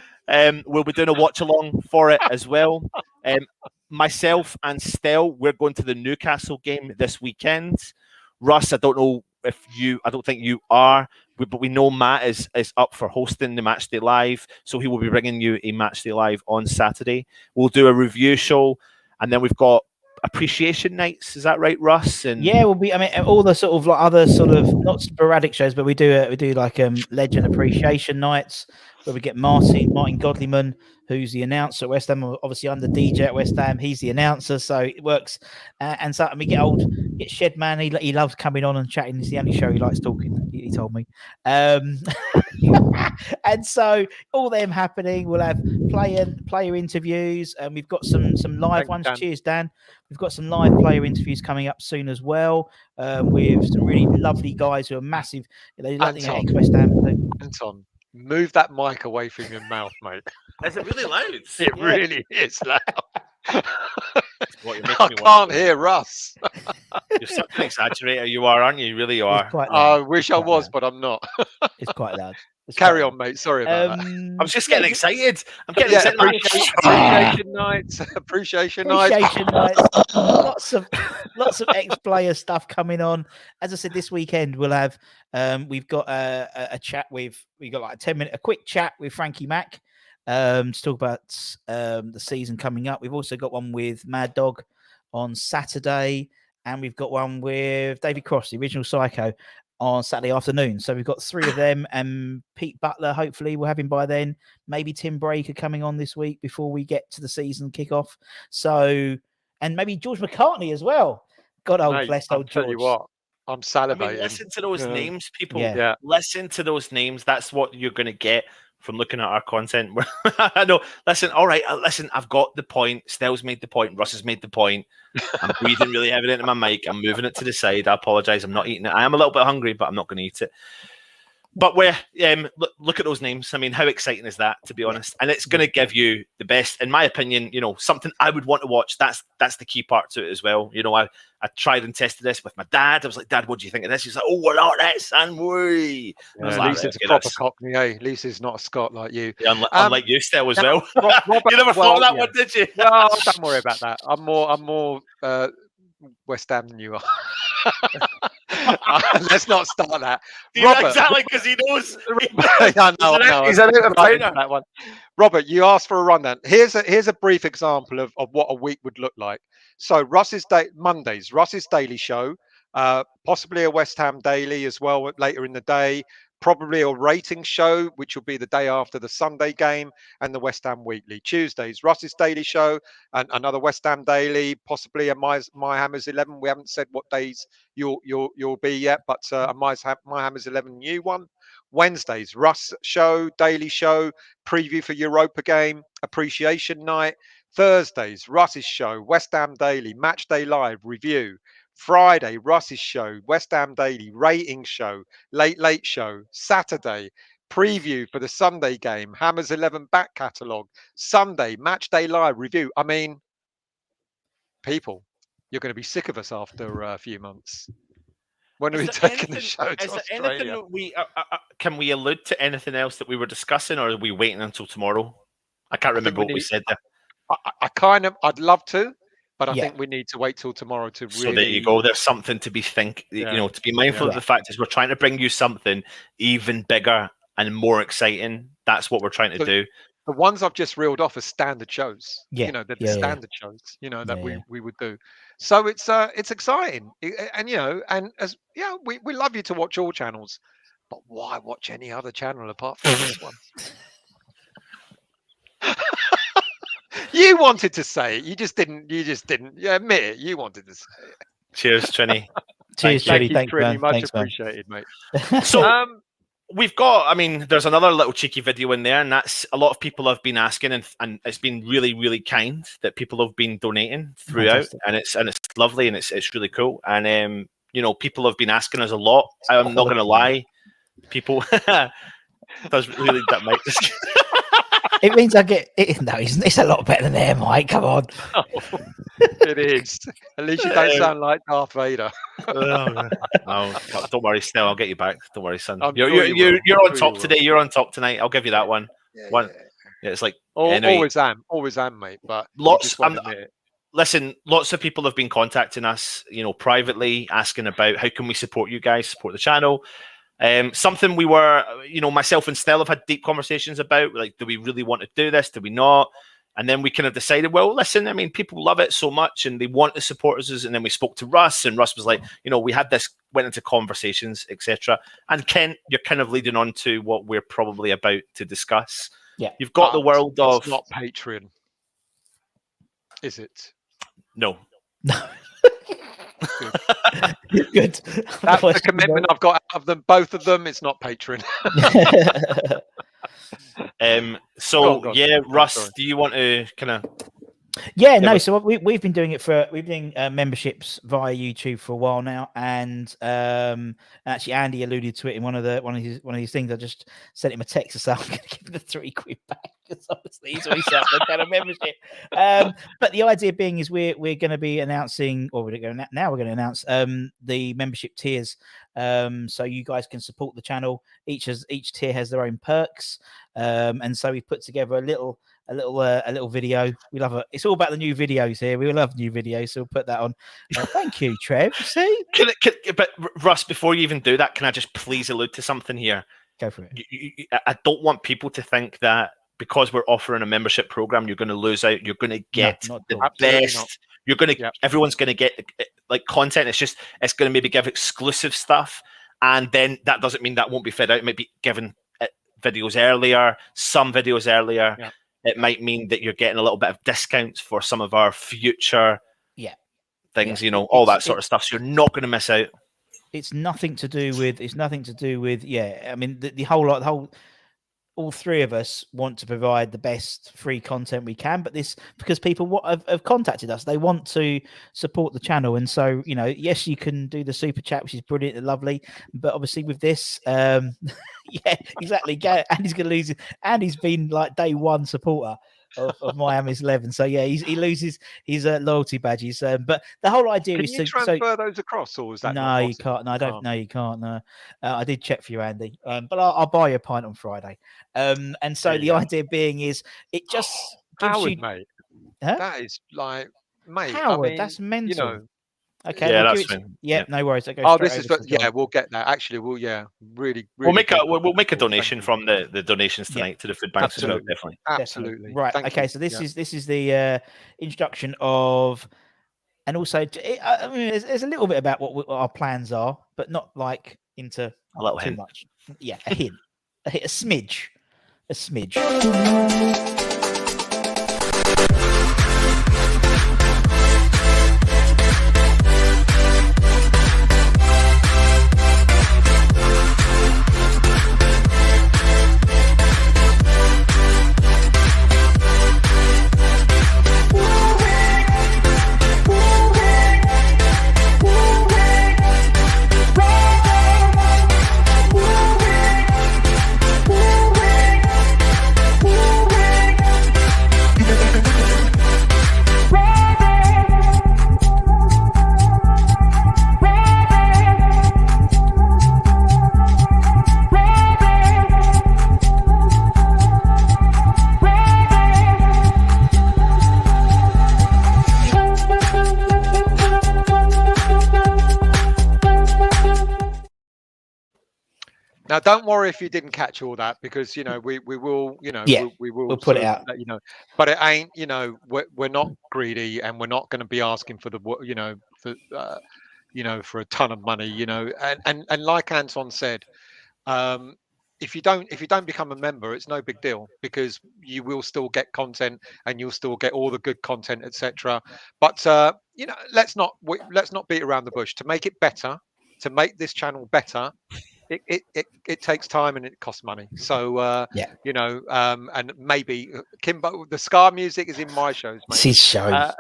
B: we'll be doing a watch along for it as well. Myself and Stell, we're going to the Newcastle game this weekend. Russ, I don't know I don't think you are, but we know Matt is up for hosting the Matchday Live, so he will be bringing you a Matchday Live on Saturday. We'll do a review show, and then we've got appreciation nights. Is that right, Russ? And
A: yeah, we'll be. I mean, all the sort of like other sort of not sporadic shows, but we do like legend appreciation nights where we get Martin Godliman, who's the announcer at West Ham, obviously under DJ at West Ham. He's the announcer, so it works. And we get Shedman. He loves coming on and chatting. It's the only show he likes talking. He told me. And so all them happening. We'll have player interviews, and we've got some live ones.
C: Dan.
A: Cheers, Dan. We've got some live player interviews coming up soon as well, with some really lovely guys who are massive. West Ham.
C: Anton, move that mic away from your mouth, mate.
B: Is it really loud?
C: It really is loud.
B: What,
C: I can't hear Russ.
B: You're such an exaggerator. You are, aren't you? You really are.
C: I wish I was, but I'm not.
A: It's quite loud.
C: Carry on, mate. Sorry about that.
B: I was just getting excited. I'm getting excited.
C: Appreciation nights.
A: Lots of ex-player stuff coming on. As I said, this weekend we'll have we've got a chat with like a quick chat with Frankie Mack to talk about the season coming up. We've also got one with Mad Dog on Saturday, and we've got one with David Cross, the original Psycho, on Saturday afternoon. So we've got 3 of them, and Pete Butler, hopefully we'll have him by then. Maybe Tim Breaker coming on this week before we get to the season kickoff. So, and maybe George McCartney as well. God, blessed old George.
C: Tell you what, I'm salivating.
B: Listen to those names, people.
A: Yeah.
B: Listen to those names. That's what you're going to get from looking at our content. I know. Listen, all right. Listen, I've got the point. Stell's made the point. Russ has made the point. I'm breathing really heavily into my mic. I'm moving it to the side. I apologize. I'm not eating it. I am a little bit hungry, but I'm not going to eat it. But look at those names. I mean, how exciting is that, to be honest? And it's going to give you the best, in my opinion, something I would want to watch. That's the key part to it as well. I tried and tested this with my dad. I was like, Dad, what do you think of this? He's like, oh, well, not that, son.
C: Lisa's a proper Cockney, eh? Lisa's not a Scot like you.
B: Yeah, unlike you, Stell, as well. You never thought of that one, did you?
C: No, don't worry about that. I'm more West Ham than you are. Let's not start that.
B: Robert, exactly, because he knows.
C: He's an that one. Robert, you asked for a rundown. Here's a brief example of what a week would look like. So Mondays, Russ's Daily Show, possibly a West Ham Daily as well later in the day. Probably a rating show, which will be the day after the Sunday game, and the West Ham Weekly. Tuesdays, Russ's Daily Show, and another West Ham Daily, possibly a My Hammers 11. We haven't said what days you'll be yet, but a My Hammers 11 new one. Wednesdays, Russ Show, Daily Show, preview for Europa game, appreciation night. Thursdays, Russ's Show, West Ham Daily, Matchday Live, review. Friday, Russ's Show, West Ham Daily, rating show, late show. Saturday, preview for the Sunday game, Hammers 11 back catalogue. Sunday, Matchday Live, review. I mean, people, you're going to be sick of us after a few months. When are we taking the show to Australia?
B: Can we allude to anything else that we were discussing, or are we waiting until tomorrow? I can't remember what we said there.
C: I'd love to. But I think we need to wait till tomorrow to really.
B: So there you go. There's something to be to be mindful of. The fact is, we're trying to bring you something even bigger and more exciting. That's what we're trying to do.
C: The ones I've just reeled off are standard shows.
A: Yeah,
C: the standard shows. That we would do. So it's exciting, and as we love you to watch all channels, but why watch any other channel apart from this one? You wanted to say it. You just didn't. Yeah, admit it. You wanted to say it.
B: Cheers, Trini.
A: Cheers, Trini.
C: Thanks, Trini. Much appreciated, mate.
B: So, we've got, I mean, there's another little cheeky video in there, and that's a lot of people have been asking, and it's been really, really kind that people have been donating throughout, and it's lovely, and it's really cool. And you know, people have been asking us a lot. I'm not going to lie, people. Does really that might just.
A: It means I get it. No, it's a lot better than there, Mike. Come on.
C: Oh, it is. At least you don't sound like Darth Vader.
B: Oh, don't worry, Snell. I'll get you back. Don't worry, son.
C: I'm
B: You're
C: sure you
B: on top today. You're on top tonight. I'll give you that one. Yeah, it's like anyway,
C: always am, mate. But
B: lots. Listen, lots of people have been contacting us, you know, privately, asking about how can we support you guys, support the channel. Something we were, you know, myself and Stella have had deep conversations about, like, do we really want to do this? Do we not? And then we kind of decided, well, listen, I mean, people love it so much and they want to support us. And then we spoke to Russ, and Russ was like, you know, we had this, went into conversations, etc. And Kent, you're kind of leading on to what we're probably about to discuss.
A: Yeah.
B: You've got the world of...
C: It's not Patreon, is it?
B: No.
A: Good.
C: That's the commitment I've got out of them. Both of them. It's not Patreon.
B: So
C: go on.
B: Yeah, Russ, do you want to kind of?
A: Yeah, no. So we've been doing it we've been doing memberships via YouTube for a while now, and actually Andy alluded to it in one of these things. I just sent him a text to say I'm going to give him the £3 back, because obviously he's always set up a kind of membership. But the idea being is we're going to be announcing, or we're going to announce the membership tiers, so you guys can support the channel. Each tier has their own perks, and so we've put together a little video. We love it. It's all about the new videos here. We love new videos, so we'll put that on. Thank you, Trev. See,
B: but Russ, before you even do that, can I just please allude to something here?
A: Go for it.
B: I don't want people to think that because we're offering a membership program, you're going to lose out. You're going to get the best. Not. You're going to. Everyone's going to get like content. It's going to maybe give exclusive stuff, and then that doesn't mean that won't be fed out. It might be given videos earlier, some videos earlier.
C: Yeah.
B: It might mean that you're getting a little bit of discounts for some of our future things, you know, all that sort of stuff. So you're not going to miss out.
A: It's nothing to do with. I mean, the whole. All three of us want to provide the best free content we can, but this because people have contacted us. They want to support the channel, and so, you know, yes, you can do the super chat, which is brilliant and lovely, but obviously with this, yeah, exactly. Andy's going to lose it. Andy's been like day one supporter of Miami's 11, so yeah, he loses his loyalty badges. But the whole idea is to
C: transfer those across, or is that
A: no, you can't. No, I don't. No, you can't. No, I did check for you, Andy. But I'll buy you a pint on Friday. And so the idea being is it just gives
C: Howard,
A: you,
C: mate.
A: Huh?
C: That is like, mate.
A: Howard,
C: I mean,
A: that's mental.
C: You know.
A: Okay.
B: Yeah,
A: we'll
B: that's fine.
A: Yeah, no worries.
C: This is we'll get that. Actually, really.
B: We'll make a donation from the donations tonight to the food bank.
C: Absolutely.
A: Absolutely. Right. Thank okay. You. So this is the introduction of, and also I mean, there's a little bit about what our plans are, but not like into
B: a little
A: too
B: hint.
A: Much. Yeah, a hint, a smidge.
C: Now, don't worry if you didn't catch all that, because, you know, we will, you know, we'll
A: put it out,
C: you know, but it ain't, you know, we're not greedy, and we're not going to be asking for for a ton of money, you know, and like Anton said, if you don't become a member, it's no big deal, because you will still get content, and you'll still get all the good content, etc. But let's not beat around the bush. To make it better, to make this channel better, it takes time and it costs money. So you know, and maybe Kimbo, the Scar music is in my shows, mate.
A: It's his show.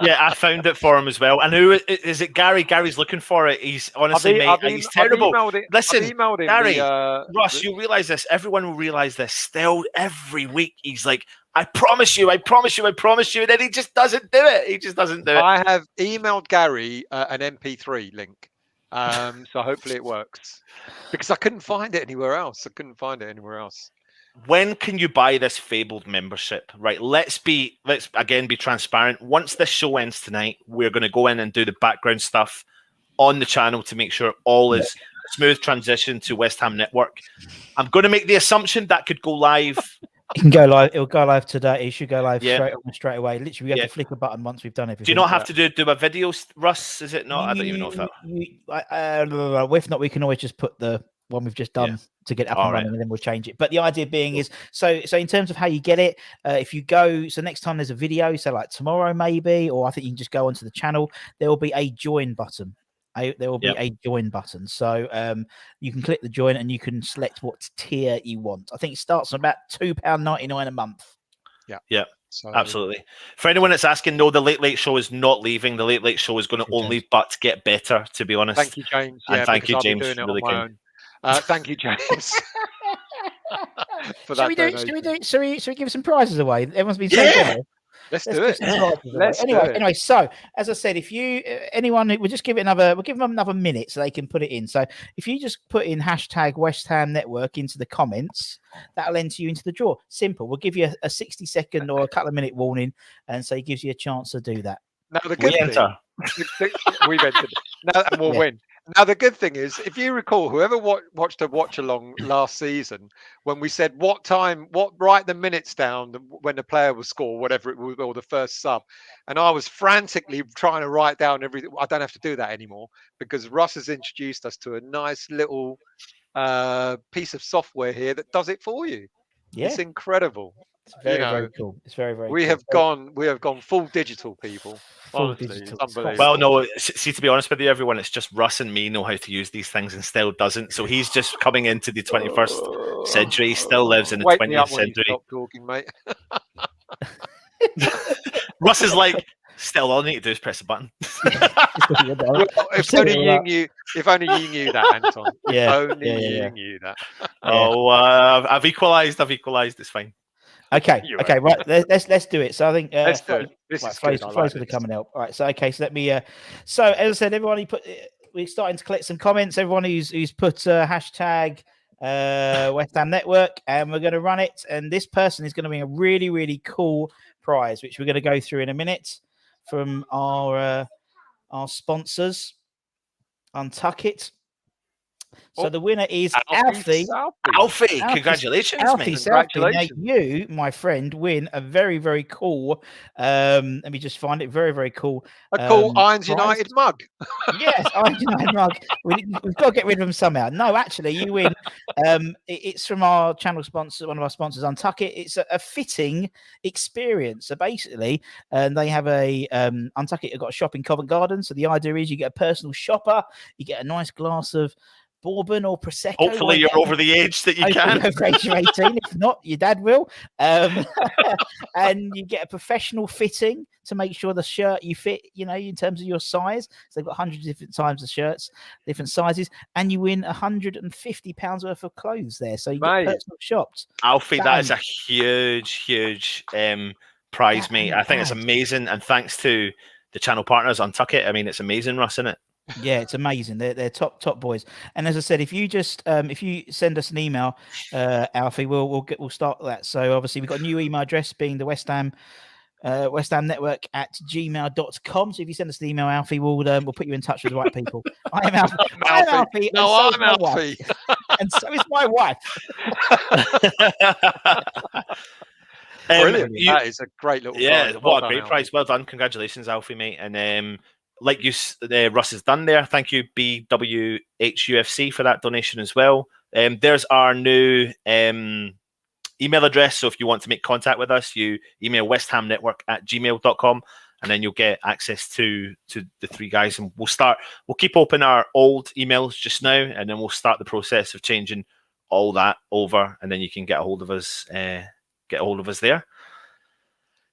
B: Yeah, I found it for him as well. And who is it? Gary. Gary's looking for it. He's honestly, mate, he's terrible. Listen, Gary, Russ, you realise this. Everyone will realise this. Still, every week he's like, I promise you, I promise you, I promise you. And then he just doesn't do it. He just doesn't do it.
C: I have emailed Gary an MP3 link. So hopefully it works, because I couldn't find it anywhere else.
B: When can you buy this fabled membership? Right, let's again be transparent. Once this show ends tonight, we're going to go in and do the background stuff on the channel to make sure all is smooth transition to West Ham Network. I'm going to make the assumption that could go live.
A: It can go live. It'll go live today. It should go live
B: Yeah.
A: straight away. Literally, we have to flick a button once we've done everything.
B: Do you not have to do a video, Russ? Is it not? I don't even know if that.
A: If not, we can always just put the one we've just done to get up and running, and then we'll change it. But the idea being is, so in terms of how you get it, if you go, so next time there's a video, so like tomorrow maybe, or I think you can just go onto the channel, there will be a join button. There will be a join button. So you can click the join and you can select what tier you want. I think it starts on about £2.99 a month.
B: Yeah. So, absolutely. For anyone that's asking, no, the Late Late Show is not leaving. The Late Late Show is going to only but get better, to be honest.
C: Thank you, James.
B: And thank you, James.
C: Really thank you, James.
A: Should we give some prizes away? Everyone's been so good.
C: Let's do it.
A: Anyway, so as I said, if you we'll just give it we'll give them another minute so they can put it in. So if you just put in hashtag West Ham Network into the comments, that'll enter you into the draw. Simple. We'll give you a 60-second or a couple of minute warning, and so it gives you a chance to do that.
C: Now the good we've entered. Now and we'll win. Now the good thing is, if you recall, whoever watched a watch along last season, when we said write the minutes down when the player will score, whatever it was, or the first sub, and I was frantically trying to write down everything. I don't have to do that anymore because Russ has introduced us to a nice little piece of software here that does it for you. Yeah, it's incredible.
A: It's very cool. It's very cool.
C: We have gone full digital, people. Honestly, it's unbelievable.
B: Well, no, see, to be honest with you, everyone, it's just Russ and me know how to use these things, and still doesn't. So he's just coming into the 21st century. He still lives in the 20th century.
C: Stop talking, mate.
B: Russ is like, still, all I need to do is press a button.
C: If only you knew that, Anton. If only you knew that.
B: Oh, I've equalised. It's fine.
A: Okay, right. Let's do it. So I think
C: let's do it. This is
A: Flo's going to come and help. All right. So so let me. So as I said, everyone we're starting to collect some comments. Everyone who's put hashtag West Ham Network, and we're going to run it. And this person is going to be a really, really cool prize, which we're going to go through in a minute from our sponsors, Untuckit. So the winner is Alfie.
B: Alfie, congratulations,
A: Alfie, congratulations. Now you, my friend, win a very, very cool. Let me just find it. Very, very cool.
C: A cool Irons United mug.
A: Yes, Irons United mug. We've got to get rid of them somehow. No, actually, you win. It's from our channel sponsor, one of our sponsors, Untuckit. It's a fitting experience. So basically, they have Untuckit have got a shop in Covent Garden. So the idea is you get a personal shopper, you get a nice glass of bourbon or prosecco.
B: Hopefully you're over the age that you can.
A: Over age of 18. If not, your dad will. And you get a professional fitting to make sure the shirt you fit, in terms of your size. So they've got hundreds of different types of shirts, different sizes, and you win £150 worth of clothes there. So you get personal shopped.
B: Alfie, that is a huge prize, mate. I think it's amazing, and thanks to the channel partners Untuckit. I mean, it's amazing, Russ, isn't it?
A: Yeah, it's amazing. They're top boys. And as I said, if you send us an email, Alfie, we'll start that. So obviously we've got a new email address being the West Ham Network at gmail.com. So if you send us an email, Alfie, we'll put you in touch with the right people. I am Alfie. I'm Alfie.
C: No, I'm Alfie.
A: And so is my wife.
C: Brilliant. That is a great little prize.
B: What a great prize. Well done. Congratulations, Alfie, mate. And like Russ has done there, thank you, WHUFC, for that donation as well. There's our new email address. So if you want to make contact with us, you email westhamnetwork@gmail.com, and then you'll get access to the three guys, and we'll keep open our old emails just now, and then we'll start the process of changing all that over, and then you can get a hold of us there.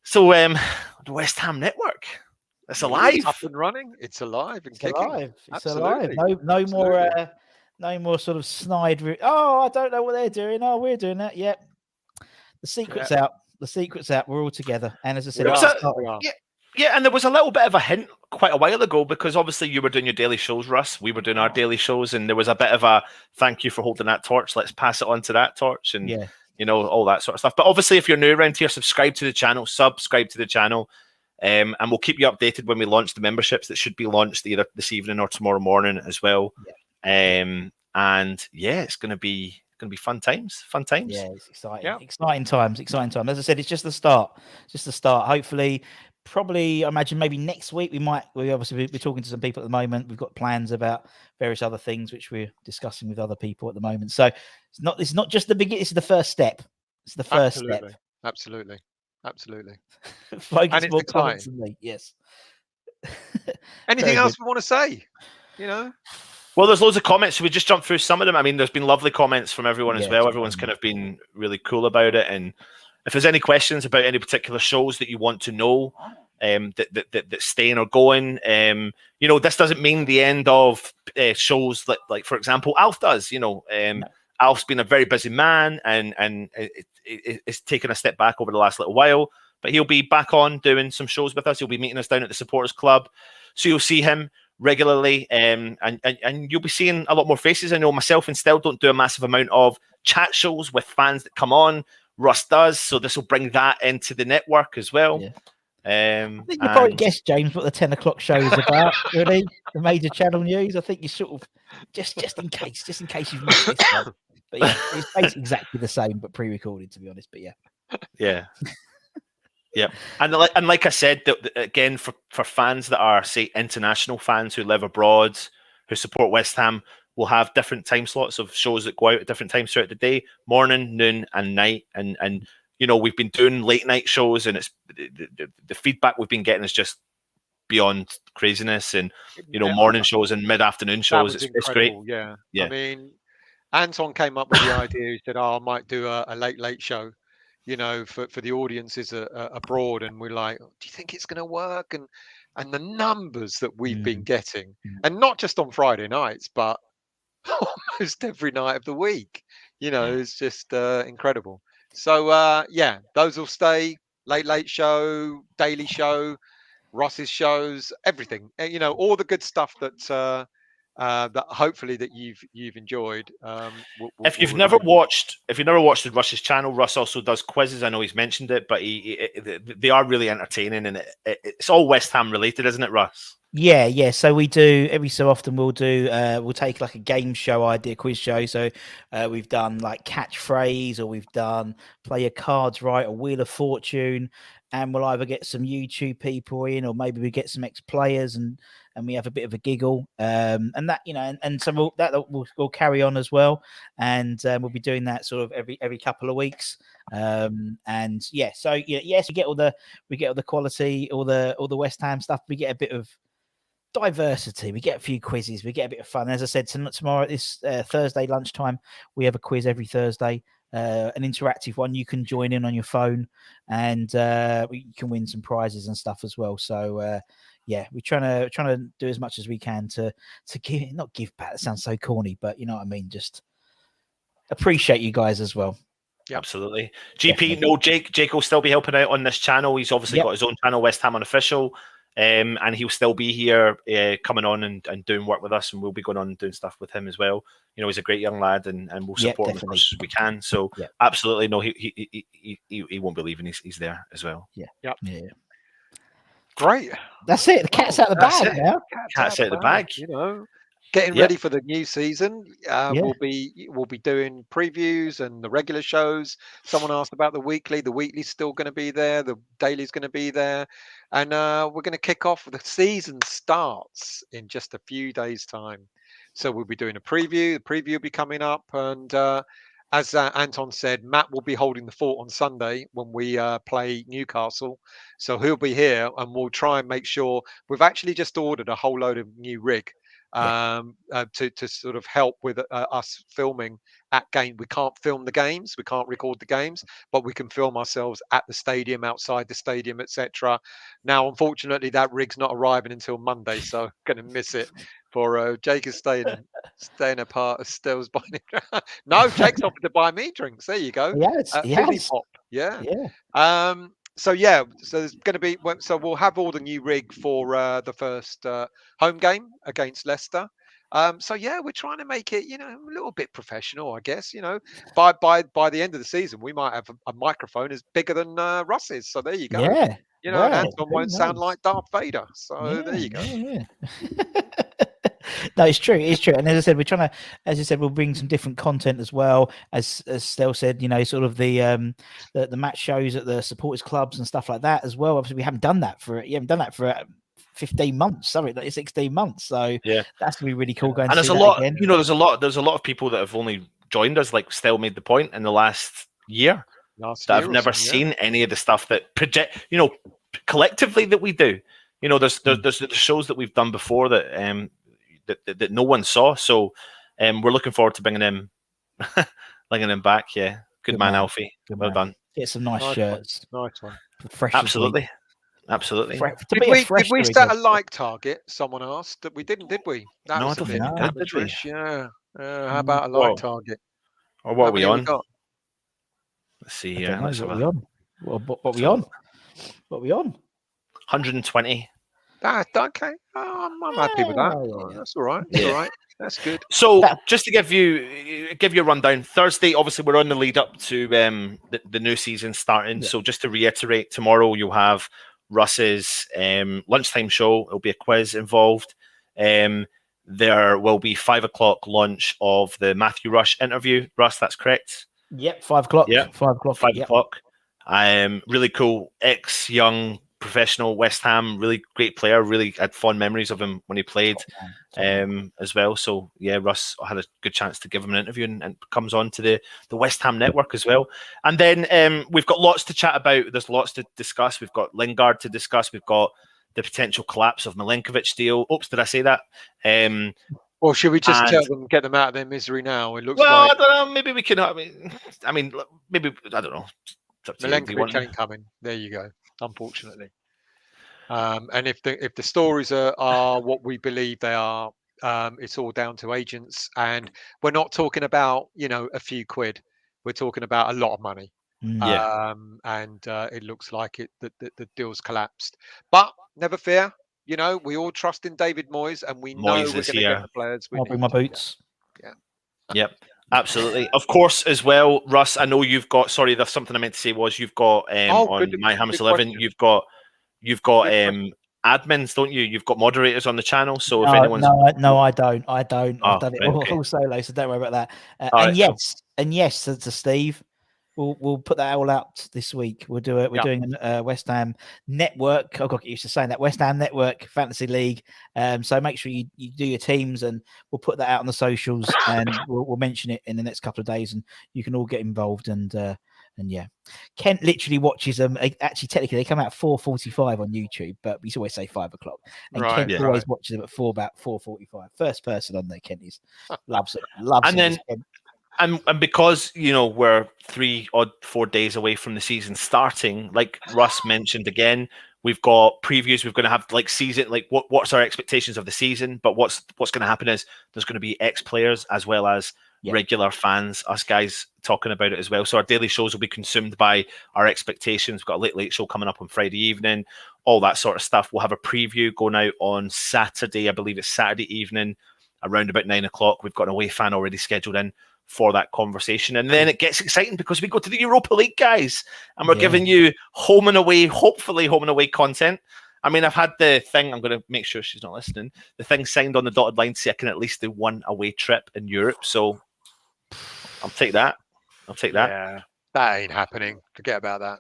B: So the West Ham network, it's alive.
C: It's up and running. It's alive and kicking.
A: Alive. It's
C: Absolutely.
A: alive. No more sort of snide. I don't know what they're doing. Oh, we're doing that. Yep. The secret's out. The secret's out. We're all together. And as I said,
B: and there was a little bit of a hint quite a while ago, because obviously you were doing your daily shows, Russ. We were doing our daily shows, and there was a bit of a thank you for holding that torch. Let's pass it on to that torch, and all that sort of stuff. But obviously, if you're new around here, subscribe to the channel. And we'll keep you updated when we launch the memberships that should be launched either this evening or tomorrow morning as well. And it's going to be fun times. Yeah,
A: it's exciting. Exciting times. As I said, it's just the start. Hopefully, probably, I imagine maybe next week we're talking to some people at the moment. We've got plans about various other things which we're discussing with other people at the moment. So it's not just the beginning. It's the first step. It's the first step.
C: Absolutely.
A: And it's more comments than me. Yes.
C: Anything else we want to say?
B: Well, there's loads of comments, so we just jumped through some of them. I mean, there's been lovely comments from everyone as well. Everyone's kind of been really cool about it. And if there's any questions about any particular shows that you want to know, that staying or going, this doesn't mean the end of shows like for example, Alf does. Alf's been a very busy man, and it's taken a step back over the last little while, but he'll be back on doing some shows with us. He'll be meeting us down at the Supporters Club, so you'll see him regularly, and you'll be seeing a lot more faces. I know myself and Still don't do a massive amount of chat shows with fans that come on. Russ does, so this will bring that into the network as well.
A: I think you probably guessed, James, what the 10 o'clock show is about. Really, the major channel news. I think you sort of just in case you've missed this one. But it's basically exactly the same, but pre-recorded, to be honest. But and like I said, again, for fans that are, say, international fans who live abroad, who support West Ham, we'll have different time slots of shows that go out at different times throughout the day, morning, noon, and night. And we've been doing late night shows, and it's the feedback we've been getting is just beyond craziness. And morning shows and mid-afternoon shows, it's great.
C: Yeah. I mean, Anton came up with the idea. He said, I might do a late show, for the audiences abroad. And we're like, do you think it's going to work? And the numbers that we've been getting, and not just on Friday nights, but almost every night of the week, it's just incredible. So, those will stay. Late show, daily show, Ross's shows, everything, all the good stuff that hopefully that you've enjoyed.
B: If you've never watched Russ's channel, Russ also does quizzes. I know he's mentioned it, but they are really entertaining, and it's all West Ham related, isn't it, Russ?
A: Yeah. So we do every so often. We'll take like a game show idea, quiz show. So we've done like catchphrase, or we've done play your cards right, or Wheel of Fortune, and we'll either get some YouTube people in, or maybe we get some ex-players, and we have a bit of a giggle, and that and so we'll carry on as well, and we'll be doing that sort of every couple of weeks, yes, we get all the quality, all the West Ham stuff. We get a bit of diversity, we get a few quizzes, we get a bit of fun. As I said, tomorrow, this Thursday lunchtime, we have a quiz every Thursday, an interactive one. You can join in on your phone, and you can win some prizes and stuff as well. So we're trying to do as much as we can to not give back. That sounds so corny, but you know what I mean. Just appreciate you guys as well.
B: Yeah, absolutely. GP, no, Jake will still be helping out on this channel. He's obviously got his own channel, West Ham Unofficial. And he'll still be here coming on and doing work with us, and we'll be going on and doing stuff with him as well. He's a great young lad, and we'll support him as much as we can. So absolutely, no, he won't be leaving. He's there as well.
C: Yeah. Great.
A: That's it. The cat's out of the bag now.
B: Cat's out of the bag.
C: Getting ready for the new season. We'll be doing previews and the regular shows. Someone asked about the weekly. The weekly's still going to be there. The daily's going to be there, and we're going to kick off. The season starts in just a few days' time, so we'll be doing a preview. The preview will be coming up, and as Anton said, Matt will be holding the fort on Sunday when we play Newcastle. So he'll be here, and we'll try and make sure we've actually just ordered a whole load of new rig to sort of help with us filming at game. We can't film the games, we can't record the games, but we can film ourselves at the stadium, outside the stadium, etc. Now, unfortunately, that rig's not arriving until Monday, so going to miss it. For Jake is staying apart as Stell's buying it. No, Jake's offered to buy me drinks. There you go.
A: He
C: Fizzy
A: has.
C: Pop. Yeah.
A: Yeah.
C: So there's going to be. So we'll have all the new rig for the first home game against Leicester. So yeah, we're trying to make it, a little bit professional, I guess. By the end of the season, we might have a microphone as bigger than Russ's. So there you go.
A: Yeah.
C: And
A: Well,
C: Anton
A: who
C: won't sound
A: knows?
C: like Darth Vader. So there you go.
A: Yeah. No, it's true. It's true. And as I said, we're trying to, as you said, we'll bring some different content as well. As Stel said, sort of the match shows at the supporters clubs and stuff like that as well. Obviously, we haven't done that for 15 months, sorry, like 16 months. So
B: yeah,
A: that's gonna be really cool. Going
B: and
A: to
B: there's
A: see
B: a
A: that
B: lot.
A: again.
B: There's a lot of people that have only joined us. Like Stel made the point in the last year that I've never seen any of the stuff that project. Collectively that we do. There's the shows that we've done before that that no one saw. So we're looking forward to bringing him back. Yeah, good man, Alfie. Well done.
A: Get some nice shirts.
C: Nice one.
A: Fresh.
B: Absolutely.
C: Did we set a like target? Someone asked. That we didn't, did we? That was
B: I don't think we did, did we?
C: Yeah. How about a like target?
B: Or what are we on?
A: Let's
B: see here.
A: Let's have a look. What we on?
B: 120.
C: Okay. I'm happy with that. Yeah. That's all right. That's all right. That's good.
B: So just to give you a rundown, Thursday, obviously we're on the lead up to the new season starting. Yeah. So just to reiterate, tomorrow you'll have Russ's lunchtime show. There'll be a quiz involved. There will be 5 o'clock launch of the Matthew Rush interview. Russ, that's correct?
A: Yep, 5 o'clock.
B: Yeah,
A: 5 o'clock.
B: 5 o'clock. Really cool, ex-young professional West Ham, really great player. Really had fond memories of him when he played as well. So yeah, Russ had a good chance to give him an interview and comes on to the West Ham network as well. And then we've got lots to chat about. There's lots to discuss. We've got Lingard to discuss. We've got the potential collapse of Milinkovic deal. Oops, did I say that?
C: Or should we just tell them, get them out of their misery now? It looks
B: I
C: like...
B: don't know. Maybe we can. I mean, maybe I don't know.
C: Milinkovic ain't coming. There you go. Unfortunately, and if the stories are what we believe they are, it's all down to agents, and we're not talking about a few quid. We're talking about a lot of money.
B: Yeah.
C: And it looks like the deal's collapsed. But never fear. We all trust in David Moyes, and we know we're going to get the players.
A: I'll bring my boots.
C: Yeah.
B: Yep. Absolutely. Of course, as well, Russ, I know you've got, sorry, there's something I meant to say was you've got on My Hammers 11, you've got admins, don't you? You've got moderators on the channel. So if anyone's...
A: No, I don't. I've done it all solo, so don't worry about that. And yes, to Steve, we'll put that all out this week. We're doing a West Ham network. I've got to get used to saying that. West Ham Network Fantasy League. So make sure you do your teams, and we'll put that out on the socials, and we'll mention it in the next couple of days, and you can all get involved. And yeah, Kent literally watches them. Actually, technically, they come out at 4:45 on YouTube, but we always say 5 o'clock. And Kent always watches them at about 4:45. First person on there, Kent is loves it.
B: And then. And because we're 4 days away from the season starting, like Russ mentioned again, we've got previews. We're going to have season, what's our expectations of the season. But what's going to happen is there's going to be ex-players as well as regular fans, us guys talking about it as well. So our daily shows will be consumed by our expectations. We've got a late show coming up on Friday evening, all that sort of stuff. We'll have a preview going out on Saturday. I believe it's Saturday evening around about 9 o'clock. We've got an away fan already scheduled in for that conversation, and then it gets exciting because we go to the Europa League, guys, and we're giving you home and away, hopefully home and away content. I mean, I've had the thing, I'm going to make sure she's not listening, the thing signed on the dotted line so I can at least do one away trip in Europe, so I'll take that.
C: Yeah, that ain't happening. Forget about that.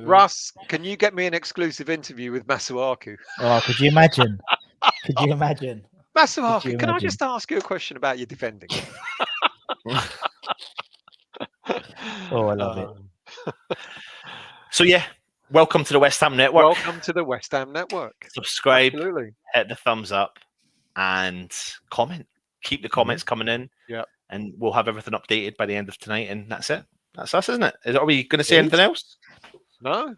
C: Russ, can you get me an exclusive interview with Masuaku?
A: Oh, could you imagine? Masuaku, can I just ask you a question about your defending? Oh, I love it.
B: So yeah, welcome to the West Ham Network.
C: Welcome to the West Ham Network.
B: Subscribe,
C: Absolutely.
B: hit the thumbs up, and comment. Keep the comments coming in.
C: Yeah.
B: And we'll have everything updated by the end of tonight, and that's it. That's us, isn't it? Are we going to say anything else?
C: No.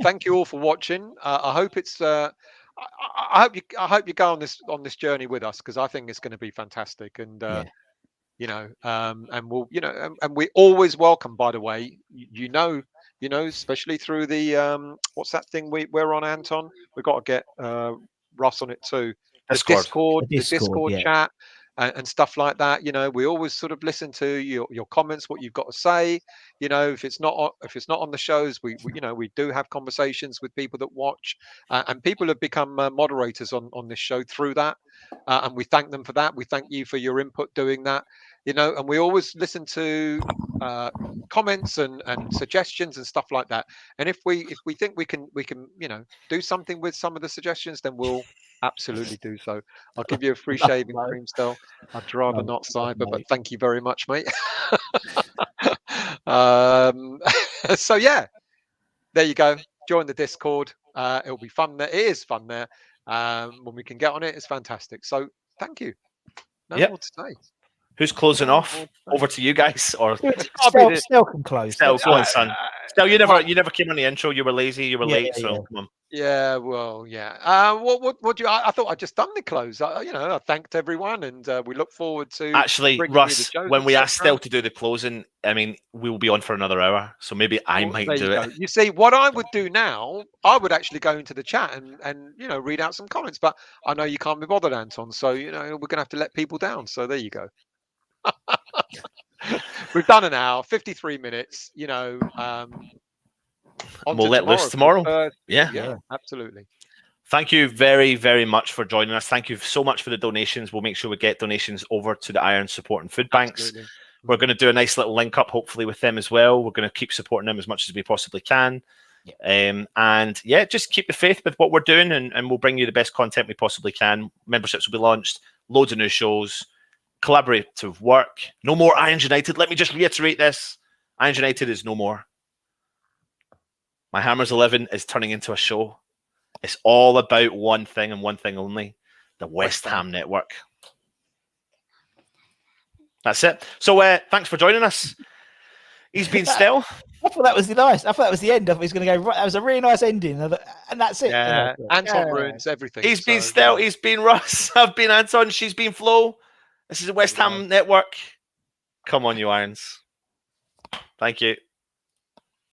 C: Thank you all for watching. I hope it's. I hope you go on this journey with us, because I think it's going to be fantastic. And and we'll, and we always welcome. By the way, especially through the what's that thing we're on, Anton? We've got to get Russ on it too. The Discord chat. And stuff like that, we always sort of listen to your comments, what you've got to say. If it's not on the shows, we do have conversations with people that watch, and people have become moderators on this show through that, and we thank them for that. We thank you for your input doing that, and we always listen to comments and suggestions and stuff like that. And if we think we can do something with some of the suggestions, then we'll absolutely do so. I'll give you a free shaving cream still. I'd rather not, Cyber, but thank you very much, mate. So yeah, there you go. Join the Discord. It'll be fun there. It is fun there. When we can get on it, it's fantastic. So thank you. No more to say.
B: Who's closing off? Over to you guys, or
A: Stel can close.
B: Stel, go on, son. Stel, you never came on the intro. You were lazy. You were late. So come on.
C: Yeah, well, yeah. What do you? I thought I'd just done the close. I thanked everyone, and we look forward to.
B: Actually, Russ, when we asked Stel to do the closing, I mean, we will be on for another hour, so maybe I might do it.
C: You see, what I would do now, I would actually go into the chat and read out some comments. But I know you can't be bothered, Anton. So we're gonna have to let people down. So there you go. We've done an hour, 53 minutes.
B: We'll let loose tomorrow.
C: Yeah, absolutely.
B: Thank you very, very much for joining us. Thank you so much for the donations. We'll make sure we get donations over to the Iron Support and Food Banks.
C: Absolutely.
B: We're going to do a nice little link up, hopefully, with them as well. We're going to keep supporting them as much as we possibly can. And yeah, just keep the faith with what we're doing, and we'll bring you the best content we possibly can. Memberships will be launched, loads of new shows, collaborative work. No more Irons United. Let me just reiterate this. Irons United is no more. My Hammers 11 is turning into a show. It's all about one thing and one thing only, the West Ham Network. That's it. So thanks for joining us. He's been Stel.
A: I thought that was nice. I thought that was the end. I thought he was going to go, right, that was a really nice ending. And that's it.
C: Yeah, Anton ruins everything.
B: He's been Stel. He's been Russ. I've been Anton. She's been Flo. This is the West Ham Network. Come on, you Irons. Thank you.